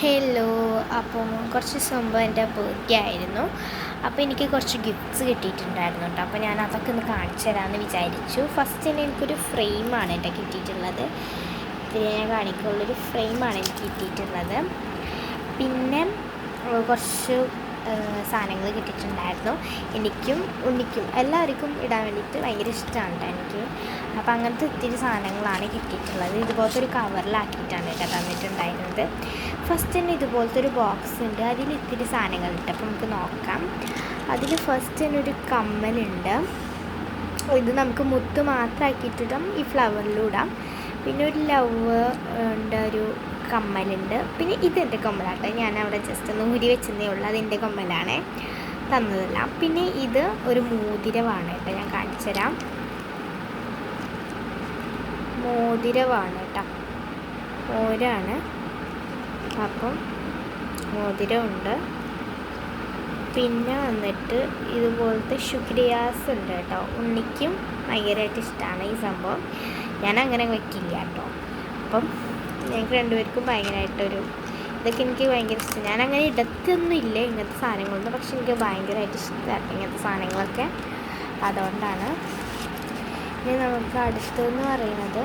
Hello. അപ്പം കുറച്ച് ദിവസം മുമ്പ് എൻ്റെ ബർത്ത്ഡേ ആയിരുന്നു. അപ്പോൾ എനിക്ക് കുറച്ച് ഗിഫ്റ്റ്സ് കിട്ടിയിട്ടുണ്ടായിരുന്നു കേട്ടോ. അപ്പോൾ ഞാൻ അതൊക്കെ ഒന്ന് കാണിച്ചു തരാമെന്ന് വിചാരിച്ചു. ഫസ്റ്റ് തന്നെ എനിക്കൊരു ഫ്രെയിമാണ് എൻ്റെ കിട്ടിയിട്ടുള്ളത്. ഇതിൽ ഞാൻ കാണിക്കുള്ളൊരു ഫ്രെയിമാണ് എനിക്ക് കിട്ടിയിട്ടുള്ളത്. പിന്നെ കുറച്ച് സാധനങ്ങൾ കിട്ടിയിട്ടുണ്ടായിരുന്നു. എനിക്കും ഉണ്ണിക്കും എല്ലാവർക്കും ഇടാൻ വേണ്ടിയിട്ട് ഭയങ്കര ഇഷ്ടമാണ് കേട്ടോ എനിക്ക്. അപ്പോൾ അങ്ങനത്തെ ഒത്തിരി സാധനങ്ങളാണ് കിട്ടിയിട്ടുള്ളത്. ഇതുപോലത്തെ ഒരു കവറിലാക്കിയിട്ടാണ് കേട്ടോ തന്നിട്ടുണ്ടായിരുന്നത്. ഫസ്റ്റ് തന്നെ ഇതുപോലത്തെ ഒരു ബോക്സ് ഉണ്ട്. അതിൽ ഇത്തിരി സാധനങ്ങളുണ്ട്. അപ്പോൾ നമുക്ക് നോക്കാം. അതിൽ ഫസ്റ്റ് തന്നെ ഒരു കമ്മലുണ്ട്. ഇത് നമുക്ക് മുത്ത് മാത്രമാക്കിയിട്ടിടാം, ഈ ഫ്ലവറിലും ഇടാം. പിന്നെ ഒരു ലവ് ഉണ്ട്, ഒരു കമ്മലുണ്ട്. പിന്നെ ഇതെൻ്റെ കമ്മലാട്ടെ, ഞാൻ അവിടെ ജസ്റ്റ് ഒന്ന് ഊരി വെച്ചതേ ഉള്ളൂ. അതെൻ്റെ കമ്മലാണ്, തന്നതല്ല. പിന്നെ ഇത് ഒരു മോതിരമാണ് കേട്ടോ, ഞാൻ കാണിച്ചു തരാം. മോതിരമാണ് കേട്ടോ, മോരാണ്. അപ്പം മോതിരമുണ്ട്. പിന്നെ വന്നിട്ട് ഇതുപോലത്തെ ശുക്രിയാസ് ഉണ്ട് കേട്ടോ. ഉണ്ണിക്കും ഭയങ്കരമായിട്ട് ഇഷ്ടമാണ് ഈ സംഭവം. ഞാൻ അങ്ങനെ വയ്ക്കില്ല കേട്ടോ. അപ്പം ഞങ്ങൾക്ക് രണ്ടുപേർക്കും ഭയങ്കരമായിട്ടൊരു ഇതൊക്കെ എനിക്ക് ഭയങ്കര ഇഷ്ടം. ഞാനങ്ങനെ ഇടത്തൊന്നും ഇല്ല ഇങ്ങനത്തെ സാധനങ്ങളൊന്നും, പക്ഷെ എനിക്ക് ഭയങ്കരമായിട്ട് ഇഷ്ടമാണ് ഇങ്ങനത്തെ സാധനങ്ങളൊക്കെ. അതുകൊണ്ടാണ്. ഇനി നമുക്ക് അടുത്തെന്ന് പറയുന്നത്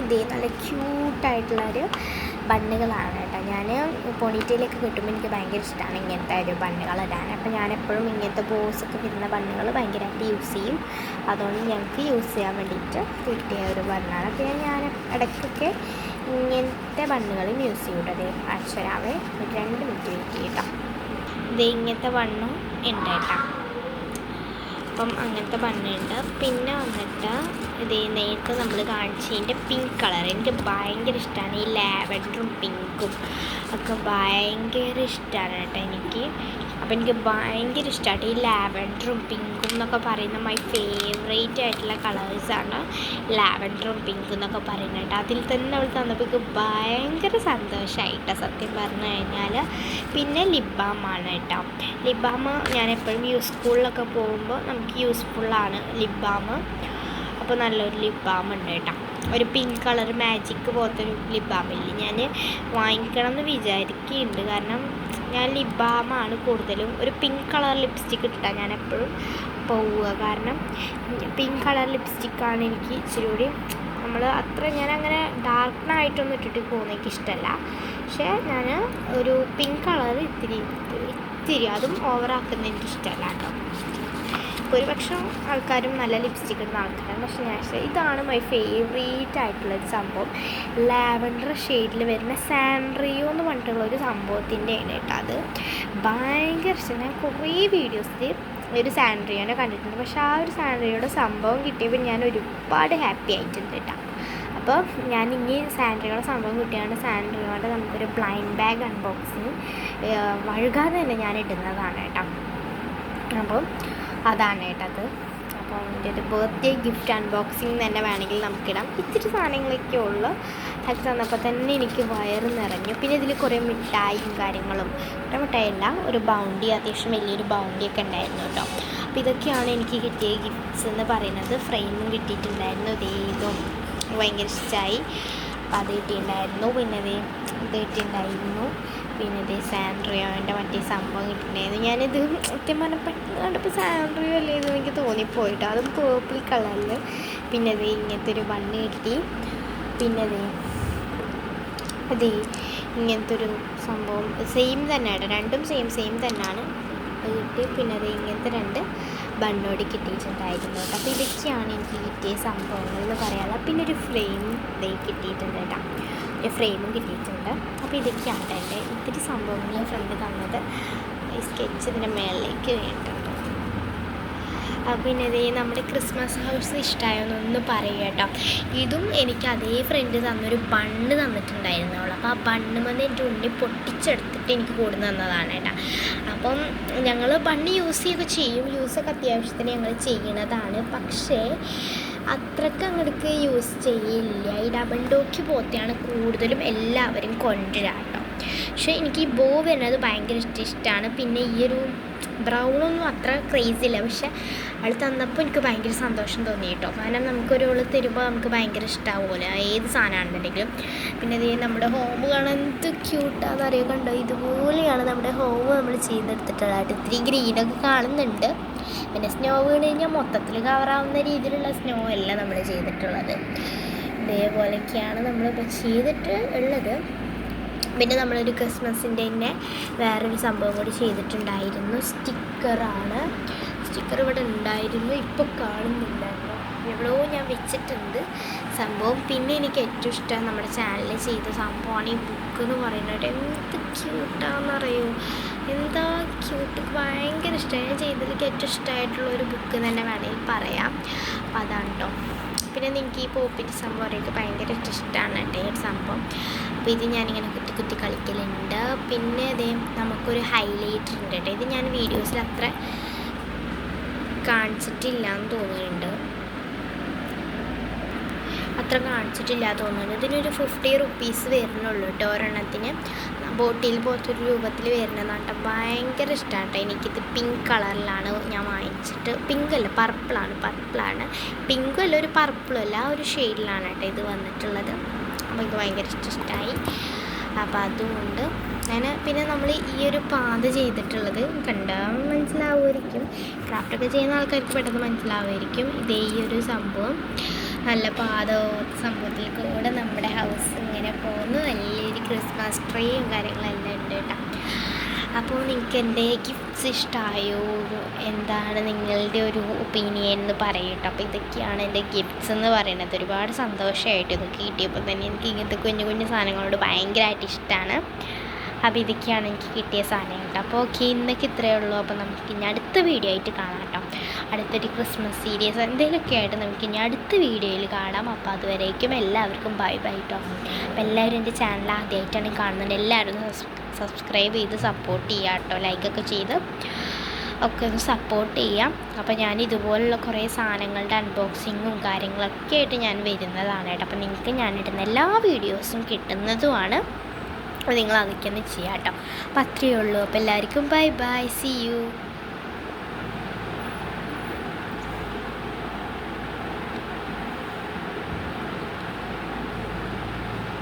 ഇതേ നല്ല ക്യൂട്ടായിട്ടുള്ളൊരു ബണ്ണുകളാണ് കേട്ടോ. ഞാൻ പോണിറ്റയിലൊക്കെ കിട്ടുമ്പോൾ എനിക്ക് ഭയങ്കര ഇഷ്ടമാണ് ഇങ്ങനത്തെ ഒരു ബണ്ണുകൾ ഇടാൻ. അപ്പോൾ ഞാനെപ്പോഴും ഇങ്ങനത്തെ ബോസൊക്കെ വരുന്ന ബണ്ണുകൾ ഭയങ്കരമായിട്ട് യൂസ് ചെയ്യും. അതുകൊണ്ട് ഞങ്ങൾക്ക് യൂസ് ചെയ്യാൻ വേണ്ടിയിട്ട് കിട്ടിയ ഒരു ബണ്ണാണ്. അപ്പോൾ ഞാൻ ഇടയ്ക്കൊക്കെ ഇങ്ങനത്തെ ബണ്ണുകളും യൂസ് ചെയ്യും. അതേ അക്ഷരാവേ ഒരു 2 മിനിറ്റ് വെയിറ്റ് ചെയ്യട്ടോ. ഇത് ഇങ്ങനത്തെ ബണ്ണും ഉണ്ട് കേട്ടോ. അപ്പം അങ്ങനത്തെ ബണ്ണുണ്ട്. പിന്നെ വന്നിട്ട് ഇത് നേരത്തെ നമ്മൾ കാണിച്ചതിൻ്റെ പിങ്ക് കളർ എനിക്ക് ഭയങ്കര ഇഷ്ടമാണ്. ഈ ലാവൻഡറും പിങ്കും ഒക്കെ ഭയങ്കര ഇഷ്ടമാണ് കേട്ടോ എനിക്ക്. അപ്പോൾ എനിക്ക് ഭയങ്കര ഇഷ്ടമാണ് ഈ ലാവൻഡറും പിങ്കും എന്നൊക്കെ പറയുന്ന മൈ ഫേവറേറ്റ് ആയിട്ടുള്ള കളേഴ്സാണ് ലാവൻഡറും പിങ്കും എന്നൊക്കെ പറയുന്നത് കേട്ടോ. അതിൽ തന്നെ അവൾ തന്നപ്പോൾ എനിക്ക് ഭയങ്കര സന്തോഷമായിട്ടോ സത്യം പറഞ്ഞു കഴിഞ്ഞാൽ. പിന്നെ ലിപ് ബാമാണ് കേട്ടോ. ലിപ് ബാം ഞാൻ എപ്പോഴും സ്കൂളിലൊക്കെ പോകുമ്പോൾ നമുക്ക് യൂസ്ഫുള്ളാണ് ലിപ് ബാം. അപ്പോൾ നല്ലൊരു ലിപ് ബാം ഉണ്ട് കേട്ടോ. ഒരു പിങ്ക് കളർ മാജിക് പോലത്തെ ഒരു ലിപ് ബാമില്ല, ഞാൻ വാങ്ങിക്കണം എന്ന് വിചാരിക്കുന്നുണ്ട്. കാരണം ഞാൻ ലിപ് ബാമാണ് കൂടുതലും ഒരു പിങ്ക് കളർ ലിപ്സ്റ്റിക്ക് ഇട്ടാൽ ഞാൻ എപ്പോഴും പോവുക. കാരണം പിങ്ക് കളർ ലിപ്സ്റ്റിക്കാണ് എനിക്ക് ഇച്ചിരി കൂടി നമ്മൾ ഞാനങ്ങനെ ഡാർക്കനായിട്ടൊന്നും ഇട്ടിട്ട് പോകുന്നത് എനിക്കിഷ്ടമല്ല. പക്ഷേ ഞാൻ ഒരു പിങ്ക് കളർ ഇത്തിരി അതും ഓവറാക്കുന്നത് എനിക്കിഷ്ടമല്ല കേട്ടോ. ഭൂരിപക്ഷം ആൾക്കാരും നല്ല ലിപ്സ്റ്റിക് ഇടുന്ന ആൾക്കാരാണ്. പക്ഷേ ഞാൻ ഇതാണ് മൈ ഫേവറേറ്റ് ആയിട്ടുള്ളൊരു സംഭവം. ലാവൻഡർ ഷെയ്ഡിൽ വരുന്ന സാൻഡ്രിയോ എന്ന് പറഞ്ഞിട്ടുള്ളൊരു സംഭവത്തിൻ്റെയാണ് കേട്ടോ. അത് ഭയങ്കര ഇഷ്ടം. ഞാൻ കുറേ വീഡിയോസിൽ ഒരു സാൻഡ്രിയോനെ കണ്ടിട്ടുണ്ട്. പക്ഷേ ആ ഒരു സാൻഡ്രിയോയുടെ സംഭവം കിട്ടിയപ്പോൾ ഞാൻ ഒരുപാട് ഹാപ്പി ആയിട്ടുണ്ട് കേട്ടോ. അപ്പോൾ ഞാൻ ഇനി സാൻഡ്രിയോയുടെ സംഭവം കിട്ടിയാണ് സാൻഡ്രിയോയുടെ നമുക്കൊരു ബ്ലൈൻഡ് ബാഗ് അൺബോക്സിങ് വഴുകാതെ തന്നെ ഞാൻ ഇടുന്നതാണ് കേട്ടോ. അപ്പം അതാണ് കേട്ടത്. അപ്പോൾ എൻ്റെ ഒരു ബർത്ത്ഡേ ഗിഫ്റ്റ് അൺബോക്സിങ് തന്നെ വേണമെങ്കിൽ നമുക്കിടാം. ഇത്തിരി സാധനങ്ങളൊക്കെ ഉള്ളു. അത് തന്നപ്പോൾ തന്നെ എനിക്ക് വയറ് നിറഞ്ഞു. പിന്നെ ഇതിൽ കുറേ മിഠായിയും കാര്യങ്ങളും, കുറേ മിഠായില്ല, ഒരു ബൗണ്ടി, അത്യാവശ്യം വലിയൊരു ബൗണ്ടിയൊക്കെ ഉണ്ടായിരുന്നു കേട്ടോ. അപ്പോൾ ഇതൊക്കെയാണ് എനിക്ക് കിട്ടിയ ഗിഫ്റ്റ്സ് എന്ന് പറയുന്നത്. ഫ്രെയിമും കിട്ടിയിട്ടുണ്ടായിരുന്നു. ഇതും ഭയങ്കര ഇഷ്ടമായി. അപ്പോൾ അത് കിട്ടിയിട്ടുണ്ടായിരുന്നു. പിന്നെ ഇത് കിട്ടിയിട്ടുണ്ടായിരുന്നു. പിന്നെ ഇത് സാൻഡ്രിയോൻ്റെ മറ്റേ സംഭവം കിട്ടിയിട്ടുണ്ടായിരുന്നു. ഞാനിത് സത്യം പറഞ്ഞാൽ പെട്ടെന്ന് കണ്ടപ്പോൾ സാൻഡ്രിയോ അല്ലേ എന്ന് എനിക്ക് തോന്നിപ്പോയിട്ടോ. അതും പേർപ്പിൾ കളറിൽ. പിന്നെ ഇത് ഇങ്ങനത്തെ ഒരു ബണ്ണ് കിട്ടി. പിന്നെ ഇത് ഇങ്ങനത്തെ ഒരു സംഭവം സെയിം തന്നെയാണ്, രണ്ടും സെയിം തന്നെയാണ് കിട്ടി. പിന്നെ അത് ഇങ്ങനത്തെ 2 ബണ്ണോട് കിട്ടിയിട്ടുണ്ടായിരുന്നു കേട്ടോ. അപ്പോൾ ഇതൊക്കെയാണ് എനിക്ക് കിട്ടിയ സംഭവങ്ങൾ എന്ന് പറയാനുള്ളത്. പിന്നെ ഒരു ഫ്രെയിം കിട്ടിയിട്ടുണ്ട് കേട്ടോ. ഒരു ഫ്രെയിമും കിട്ടിയിട്ടുണ്ട്. അപ്പോൾ ഇതൊക്കെയാണ് എൻ്റെ ഇത്തിരി സംഭവങ്ങൾ ഫ്രണ്ട് തന്നത്. ഈ സ്കെച്ച് ഇതിൻ്റെ മേളിലേക്ക് വേണ്ടിയിട്ടുണ്ട്. പിന്നെ നമ്മുടെ ക്രിസ്മസ് ഹൗസ് ഇഷ്ടമായോന്നൊന്ന് പറയുക കേട്ടോ. ഇതും എനിക്ക് അതേ ഫ്രണ്ട് തന്നൊരു ബണ്ണ് തന്നിട്ടുണ്ടായിരുന്നു അവൾ. അപ്പോൾ ആ ബണ്ണ് വന്ന് എൻ്റെ ഉണ്ണി പൊട്ടിച്ചെടുത്തിട്ട് എനിക്ക് കൊടുന്ന് തന്നതാണ് കേട്ടോ. അപ്പം ഞങ്ങൾ ബണ്ണ് യൂസൊക്കെ ചെയ്യും, യൂസൊക്കെ അത്യാവശ്യത്തിന് ഞങ്ങൾ ചെയ്യണതാണ്. പക്ഷേ അത്രയ്ക്ക് അങ്ങോട്ട് യൂസ് ചെയ്യില്ല. ഈ ഡബിൾ ഡോക്കി പോത്തെയാണ് കൂടുതലും എല്ലാവരും കൊണ്ടുവരിക കേട്ടോ. പക്ഷേ എനിക്ക് ഈ ബോ വരുന്നത് ഭയങ്കര ഇഷ്ടമാണ്. പിന്നെ ഈ ഒരു ബ്രൗണൊന്നും അത്ര ക്രേസി ഇല്ല. പക്ഷെ അവൾ തന്നപ്പോൾ എനിക്ക് ഭയങ്കര സന്തോഷം തോന്നി കേട്ടോ. കാരണം നമുക്കൊരു തരുമ്പോൾ നമുക്ക് ഭയങ്കര ഇഷ്ടമാവുമല്ലോ ഏത് സാധനമാണെന്നുണ്ടെങ്കിലും. പിന്നെ ഇത് നമ്മുടെ ഹോം കാണാൻ എന്ത് ക്യൂട്ടാണെന്നറിയോ, കണ്ടോ? ഇതുപോലെയാണ് നമ്മുടെ ഹോം നമ്മൾ ചെയ്തെടുത്തിട്ടുള്ളത്. ഇത്തിരി ഗ്രീനൊക്കെ കാണുന്നുണ്ട്. പിന്നെ സ്നോ വീണ് കഴിഞ്ഞാൽ മൊത്തത്തിൽ കവറാവുന്ന രീതിയിലുള്ള സ്നോ അല്ല നമ്മൾ ചെയ്തിട്ടുള്ളത്. ഇതേപോലെയൊക്കെയാണ് നമ്മളിപ്പോൾ ചെയ്തിട്ട് ഉള്ളത്. പിന്നെ നമ്മളൊരു ക്രിസ്മസിൻ്റെ തന്നെ വേറൊരു സംഭവം കൂടി ചെയ്തിട്ടുണ്ടായിരുന്നു. സ്റ്റിക്കറാണ്. സ്റ്റിക്കർ ഇവിടെ ഉണ്ടായിരുന്നു, ഇപ്പോൾ കാണുന്നുണ്ടായിരുന്നു, എവിടെയോ ഞാൻ വെച്ചിട്ടുണ്ട് സംഭവം. പിന്നെ എനിക്ക് ഏറ്റവും ഇഷ്ടം നമ്മുടെ ചാനലിൽ ചെയ്ത സംഭവമാണ് ഈ ബുക്ക് എന്ന് പറയുന്നത്. എന്ത് ക്യൂട്ടാണെന്നറിയോ, എന്താ ക്യൂട്ട്, ഭയങ്കര ഇഷ്ടമായി. ഞാൻ ചെയ്തതിലേക്ക് ഏറ്റവും ഇഷ്ടമായിട്ടുള്ളൊരു ബുക്ക് തന്നെ വേണമെങ്കിൽ പറയാം. അപ്പോൾ അതാണ് കേട്ടോ. പിന്നെ നിങ്ങൾക്ക് ഈ പോപ്പിൻ്റെ സംഭവം എനിക്ക് ഭയങ്കര ഇഷ്ടമാണ് കേട്ടോ ഈ ഒരു സംഭവം. അപ്പോൾ ഇത് ഞാനിങ്ങനെ കുത്തി കുത്തി കളിക്കലുണ്ട്. പിന്നെ അതേ നമുക്കൊരു ഹൈലൈറ്റർ ഉണ്ട് കേട്ടോ. ഇത് ഞാൻ വീഡിയോസിൽ അത്ര കാണിച്ചിട്ടില്ല എന്ന് തോന്നുന്നുണ്ട്, ഇതിനൊരു 50 റുപ്പീസ് വരുന്നുള്ളൂ കേട്ടോ ഒരെണ്ണത്തിന്. ബോട്ടിൽ പോലത്തൊരു രൂപത്തിൽ വരുന്നതാണ് കേട്ടോ. ഭയങ്കര ഇഷ്ടമാണ് കേട്ടോ എനിക്കിത്. പിങ്ക് കളറിലാണ് ഞാൻ വാങ്ങിച്ചിട്ട്. പിങ്കല്ല, പർപ്പിളാണ്. പിങ്കും അല്ല, ഒരു പർപ്പിളും അല്ല, ആ ഒരു ഷെയ്ഡിലാണ് കേട്ടോ ഇത് വന്നിട്ടുള്ളത്. അപ്പോൾ ഇത് ഭയങ്കര ഇഷ്ടമായി. അപ്പോൾ അതുകൊണ്ട് പിന്നെ നമ്മൾ ഈ ഒരു പാത ചെയ്തിട്ടുള്ളത് കണ്ടാൽ മനസ്സിലാവുമായിരിക്കും. ക്രാഫ്റ്റൊക്കെ ചെയ്യുന്ന ആൾക്കാർക്ക് പെട്ടെന്ന് മനസ്സിലാവുമായിരിക്കും. ഇതേ ഈ ഒരു സംഭവം നല്ല പാത സംഭവത്തിൽ കൂടെ നമ്മുടെ ഹൗസ് ഇങ്ങനെ പോകുന്നു. വലിയൊരു ക്രിസ്മസ് ട്രീയും കാര്യങ്ങളെല്ലാം ഉണ്ട് കേട്ടോ. അപ്പോൾ നിങ്ങൾക്ക് എൻ്റെ ഗിഫ്റ്റ്സ് ഇഷ്ടമായോ, എന്താണ് നിങ്ങളുടെ ഒരു ഒപ്പീനിയൻ എന്ന് പറയട്ടോ. അപ്പോൾ ഇതൊക്കെയാണ് എൻ്റെ ഗിഫ്റ്റ്സ് എന്ന് പറയുന്നത്. ഒരുപാട് സന്തോഷമായിട്ട് ഇതൊക്കെ കിട്ടിയപ്പോൾ തന്നെ എനിക്ക് ഇങ്ങനത്തെ കുഞ്ഞു കുഞ്ഞു സാധനങ്ങളോട് ഭയങ്കരമായിട്ട് ഇഷ്ടമാണ്. അപ്പോൾ ഇതൊക്കെയാണ് എനിക്ക് കിട്ടിയ സാധനം കേട്ടോ. അപ്പോൾ ഓക്കെ, ഇന്നൊക്കെ ഇത്രയേ ഉള്ളൂ. അപ്പോൾ നമുക്ക് ഇനി അടുത്ത വീഡിയോ ആയിട്ട് കാണാം കേട്ടോ. അടുത്തൊരു ക്രിസ്മസ് സീരീസ് എന്തെങ്കിലുമൊക്കെ ആയിട്ട് നമുക്ക് ഇനി അടുത്ത വീഡിയോയിൽ കാണാം. അപ്പോൾ അതുവരേക്കും എല്ലാവർക്കും ബൈ കേട്ടോ. അപ്പോൾ എല്ലാവരും എൻ്റെ ചാനൽ ആദ്യമായിട്ടാണ് കാണുന്നത്. എല്ലാവരും സബ്സ്ക്രൈബ് ചെയ്ത് സപ്പോർട്ട് ചെയ്യുക കേട്ടോ. ലൈക്കൊക്കെ ചെയ്ത് ഒക്കെ ഒന്ന് സപ്പോർട്ട് ചെയ്യാം. അപ്പോൾ ഞാൻ ഇതുപോലുള്ള കുറേ സാധനങ്ങളുടെ അൺബോക്സിങ്ങും കാര്യങ്ങളൊക്കെ ആയിട്ട് ഞാൻ വരുന്നതാണ് കേട്ടോ. അപ്പോൾ നിങ്ങൾക്ക് ഞാനിടുന്ന എല്ലാ വീഡിയോസും കിട്ടുന്നതുമാണ്. അപ്പോൾ നിങ്ങൾ അതൊക്കെ ഒന്ന് ചെയ്യാം കേട്ടോ. അപ്പോൾ അത്രയേ ഉള്ളൂ. അപ്പോൾ എല്ലാവർക്കും ബൈ, സീ യു.